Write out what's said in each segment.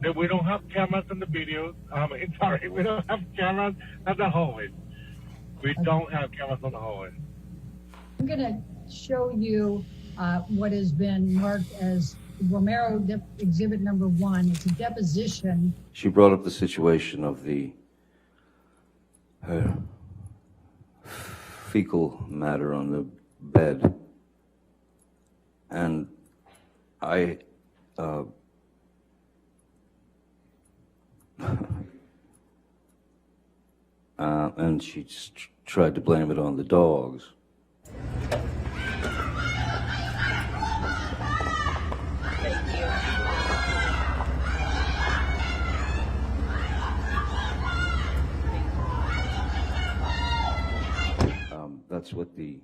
That we don't have cameras in the videos. Sorry, we don't have cameras at the hallway. We don't have cameras on the hallway. I'm going to show you what has been marked as Romero exhibit number 1. It's a deposition. She brought up the situation of her fecal matter on the bed, and and she just tried to blame it on the dogs. That's what the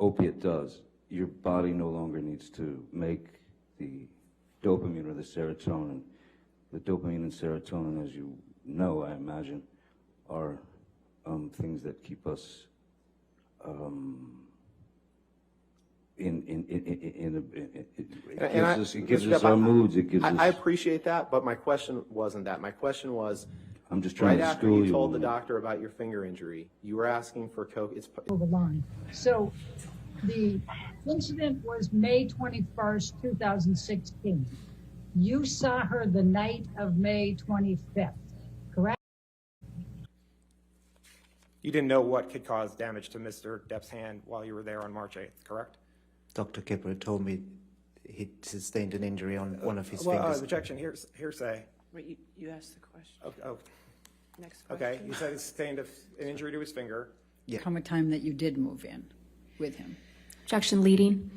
opiate does. Your body no longer needs to make the dopamine or the serotonin. The dopamine and serotonin, as you know, I imagine, are things that keep us it gives us our moods. It gives us. I appreciate that, but my question wasn't that. My question was, I'm just trying right to after school you you. told the doctor about your finger injury, you were asking for coke. Over line. So the incident was May 21st, 2016. You saw her the night of May 25th, correct? You didn't know what could cause damage to Mr. Depp's hand while you were there on March 8th, correct? Dr. Kipper told me he sustained an injury on one of his fingers. Objection, hearsay. Wait, you asked the question. Oh, Next question. okay. You said he sustained an injury to his finger. Yeah. Come a time that you did move in with him. Objection leading.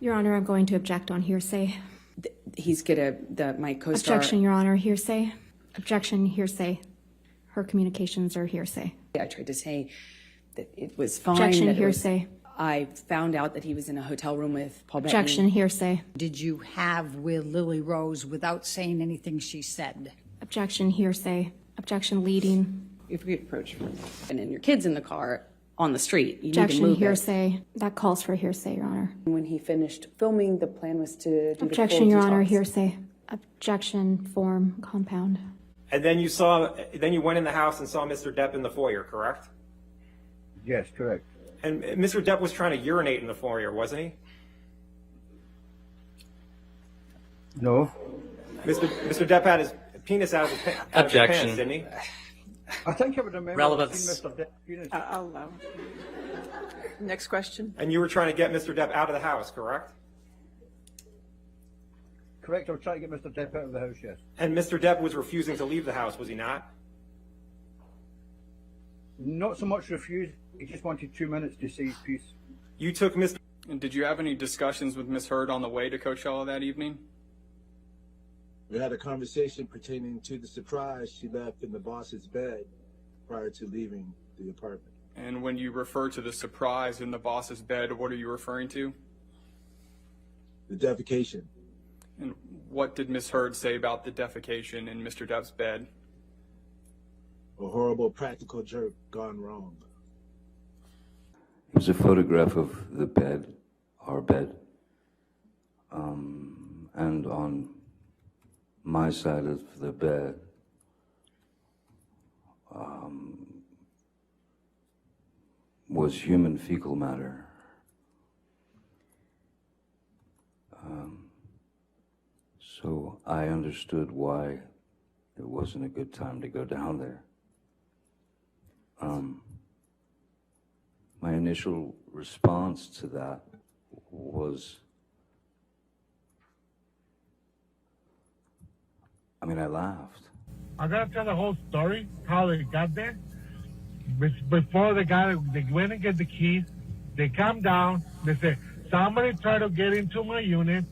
Your Honor, I'm going to object on hearsay. He's my co-star. Objection, Your Honor, hearsay. Objection, hearsay. Her communications are hearsay. I tried to say that it was fine. Objection, hearsay. I found out that he was in a hotel room with Paul Bettany. Objection, hearsay. Did you have with Lily Rose without saying anything she said? Objection, hearsay. Objection leading. If we approach and then your kid's in the car on the street, you need to Objection, move hearsay. That calls for hearsay, Your Honor. When he finished filming, the plan was to do Objection, the Your full Honor, detox. hearsay. Objection, form, compound. And then you went in the house and saw Mr. Depp in the foyer, correct? Yes, correct. And Mr. Depp was trying to urinate in the foyer, wasn't he? No. Mr. Depp had his penis out of his pants, didn't he? I think I would remember. Relevance. I'll allow it. Next question. And you were trying to get Mr. Depp out of the house, correct? Correct. I was trying to get Mr. Depp out of the house, yes. And Mr. Depp was refusing to leave the house, was he not? Not so much refused. He just wanted 2 minutes to say his piece. You took Mr. And did you have any discussions with Ms. Heard on the way to Coachella that evening? We had a conversation pertaining to the surprise she left in the boss's bed prior to leaving the apartment. And when you refer to the surprise in the boss's bed, what are you referring to? The defecation. And what did Ms. Heard say about the defecation in Mr. Depp's bed? A horrible practical joke gone wrong. It was a photograph of the bed, our bed, and on my side of the bed was human fecal matter. So I understood why it wasn't a good time to go down there. My initial response to that was, I laughed. I gotta tell the whole story, how they got there. Before they went and get the keys, they come down, they say, somebody tried to get into my unit,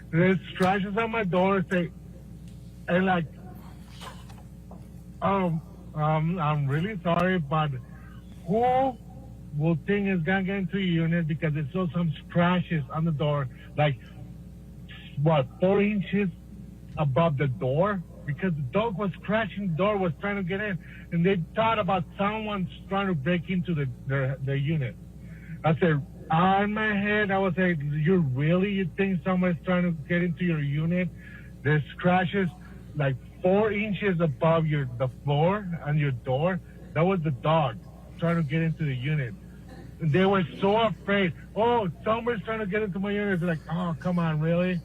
there's scratches on my door, and like, I'm really sorry, but who will think is gonna get into your unit because they saw some scratches on the door, like, 4 inches above the door? Because the dog was scratching the door, was trying to get in, and they thought about someone trying to break into the unit. I said, in my head, I was like, you think someone's trying to get into your unit? There's scratches. like 4 inches above the floor and your door. That was the dog trying to get into the unit. They were so afraid. Oh, someone's trying to get into my unit. They're like, oh, come on, really?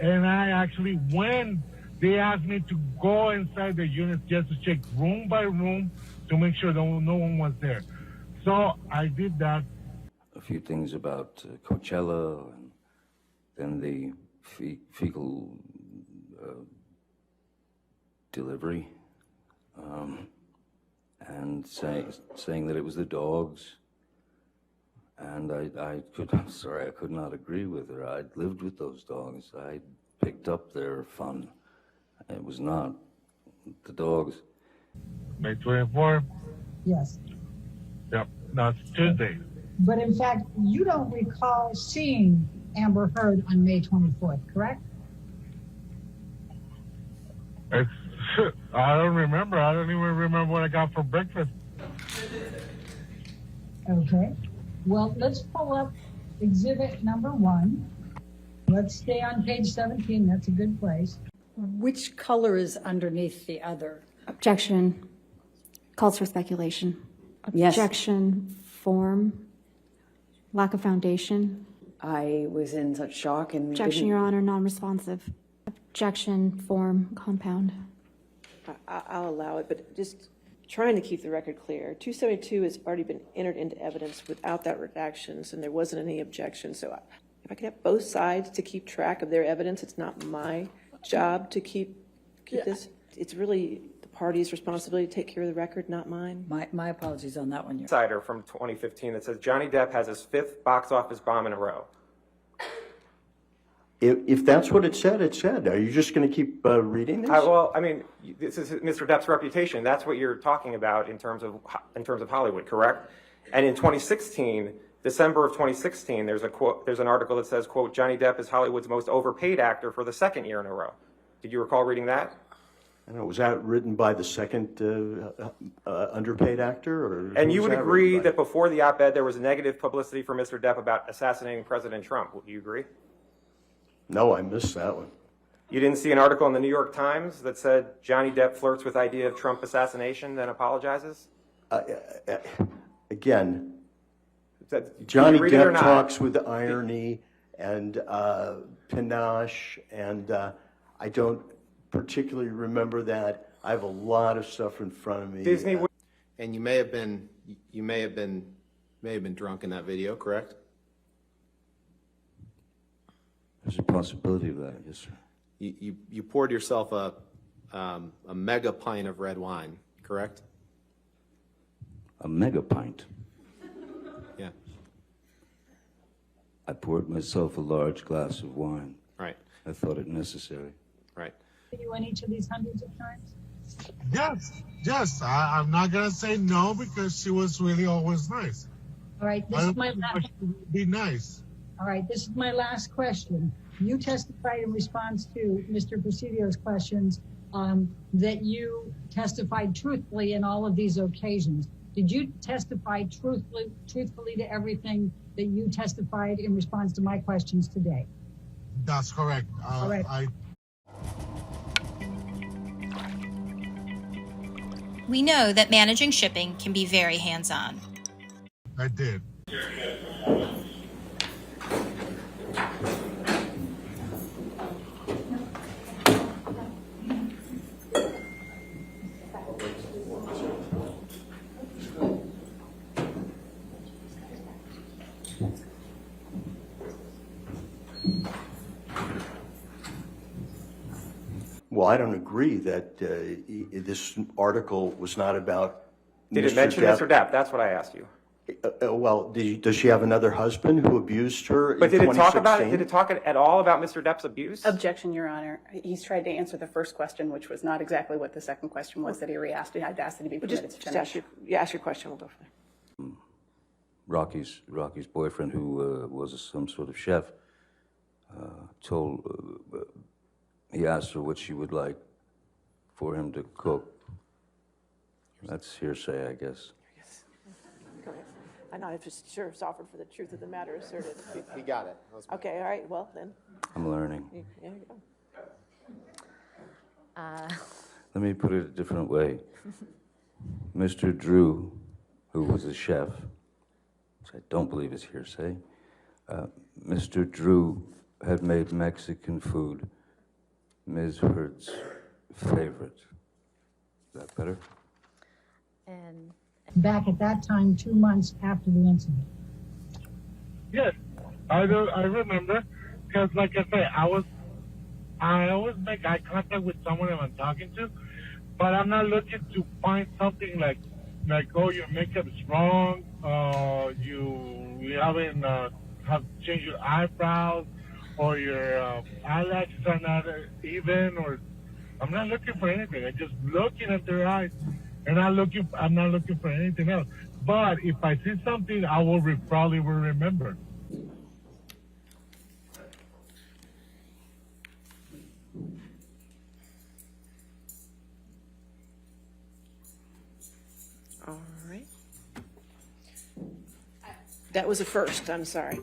And I actually, when they asked me to go inside the unit just to check room by room to make sure no one was there. So I did that. A few things about Coachella and then the fecal delivery, and saying that it was the dogs. And I could not agree with her. I'd lived with those dogs. I picked up their fun. It was not the dogs. May 24th? Yes. Yep, no, it's Tuesday. But in fact, you don't recall seeing Amber Heard on May 24th, correct? I don't remember. I don't even remember what I got for breakfast. Okay. Well, let's pull up exhibit number 1. Let's stay on page 17. That's a good place. Which color is underneath the other? Objection. Calls for speculation. Yes. Objection. Form. Lack of foundation. I was in such shock and Objection, Your Honor, non-responsive. Objection. Form. Compound. I'll allow it, but just trying to keep the record clear. 272 has already been entered into evidence without that redactions, and there wasn't any objection. So if I could have both sides to keep track of their evidence, it's not my job to keep this. It's really the party's responsibility to take care of the record, not mine. My apologies on that one. Insider from 2015 that says Johnny Depp has his 5th box office bomb in a row. If that's what it said, it said. Are you just going to keep reading this? Well, I mean, this is Mr. Depp's reputation. That's what you're talking about in terms of Hollywood, correct? And in 2016, December of 2016, there's an article that says, quote, Johnny Depp is Hollywood's most overpaid actor for the 2nd year in a row. Did you recall reading that? I don't know, was that written by the second underpaid actor? Or and you would agree that before the op-ed, there was negative publicity for Mr. Depp about assassinating President Trump. Would you agree? No, I missed that one. You didn't see an article in the New York Times that said Johnny Depp flirts with idea of Trump assassination, then apologizes? Again, Johnny Depp talks with irony and panache, and I don't particularly remember that. I have a lot of stuff in front of me. Disney, and you may have been drunk in that video, correct? There's a possibility of that, yes, sir. You poured yourself a mega pint of red wine, correct? A mega pint? Yeah. I poured myself a large glass of wine. Right. I thought it necessary. Right. You in each of these hundreds of times? Yes. I'm not going to say no because she was really always nice. All right, this is my last. Be nice. All right, this is my last question. You testified in response to Mr. Presidio's questions that you testified truthfully in all of these occasions. Did you testify truthfully to everything that you testified in response to my questions today? That's correct. All right. We know that managing shipping can be very hands-on. I did. Well, I don't agree that this article was not about Did it mention Mr. Depp? That's what I asked you. Well, does she have another husband who abused her But in did it talk 2016? about it? Did it talk at all about Mr. Depp's abuse? Objection, Your Honor. He's tried to answer the first question, which was not exactly what the second question was that he re-asked. I'd asked that he be permitted to finish. Ask your question. We'll go from there. Rocky's boyfriend, who was some sort of chef, he asked her what she would like for him to cook. That's hearsay, I guess. Yes. Go ahead. I know, I just sure offered for the truth of the matter asserted. He got it. Okay, all right, well then. I'm learning. There you go. Let me put it a different way. Mr. Drew, who was a chef, which I don't believe is hearsay, Mr. Drew had made Mexican food Ms. Heard's favorite. Is that better? And Back at that time, 2 months after the incident. Yes, I remember, because like I say, I always make eye contact with someone that I'm talking to, but I'm not looking to find something like oh, your makeup is wrong, you haven't have changed your eyebrows, or your eyelashes are not even, or I'm not looking for anything. I'm just looking at their eyes, and I'm not looking for anything else. But if I see something, I will probably will remember. All right. That was a first, I'm sorry.